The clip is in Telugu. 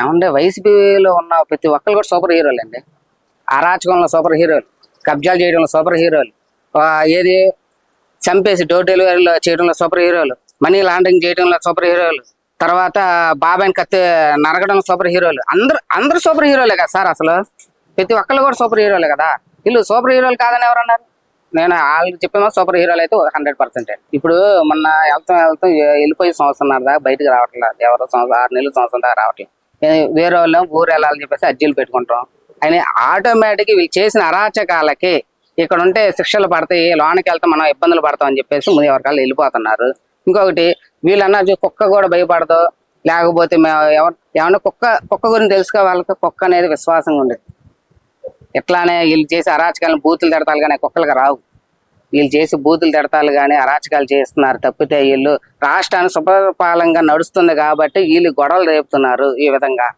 ఏమంటే వైసీపీలో ఉన్న ప్రతి ఒక్కరు కూడా సూపర్ హీరోలు అండి. అరాచకంలో సూపర్ హీరోలు, కబ్జాలు చేయడంలో సూపర్ హీరోలు, ఏది చంపేసి డోర్ డెలివరీలో చేయడంలో సూపర్ హీరోలు, మనీ లాండరింగ్ చేయడంలో సూపర్ హీరోలు, తర్వాత బాబాయిని కత్తి నరకడంలో సూపర్ హీరోలు. అందరూ సూపర్ హీరోలే కదా సార్. అసలు ప్రతి ఒక్కళ్ళు కూడా సూపర్ హీరోలే కదా. వీళ్ళు సూపర్ హీరోలు కాదని ఎవరన్నారు? నేను వాళ్ళు చెప్పేమో సూపర్ హీరోలు అయితే 100%. ఇప్పుడు మొన్న వెళ్తాం వెళ్ళిపోయి సంవత్సరం దాకా బయటకు రావట్లేదు. ఎవరో 6 నెలలు సంవత్సరం దాకా రావట్లేదు. వేరే వాళ్ళు ఊరు వెళ్ళాలని చెప్పేసి అర్జీలు పెట్టుకుంటాం. అని ఆటోమేటిక్గా వీళ్ళు చేసిన అరాచకాలకి ఇక్కడ ఉంటే శిక్షలు పడతాయి, లోనికి వెళ్తాం మనం ఇబ్బందులు పడతాం అని చెప్పేసి ముందు ఎవరికాళ్ళు వెళ్ళిపోతున్నారు. ఇంకొకటి వీళ్ళన్నా కుక్క కూడా భయపడదు, లేకపోతే ఏమన్నా కుక్క గురించి తెలుసుకో, వాళ్ళకి కుక్క అనేది విశ్వాసంగా ఉండేది. ఎట్లానే వీళ్ళు చేసి అరాచకాలను బూతులు తిడతాలు కానీ కుక్కలకు రావు. వీళ్ళు చేసి బూతులు తిడతాలు కానీ అరాచకాలు చేస్తున్నారు తప్పితే వీళ్ళు రాష్ట్రాన్ని సుపరిపాలనగా నడుస్తుంది కాబట్టి వీళ్ళు గొడవలు రేపుతున్నారు ఈ విధంగా.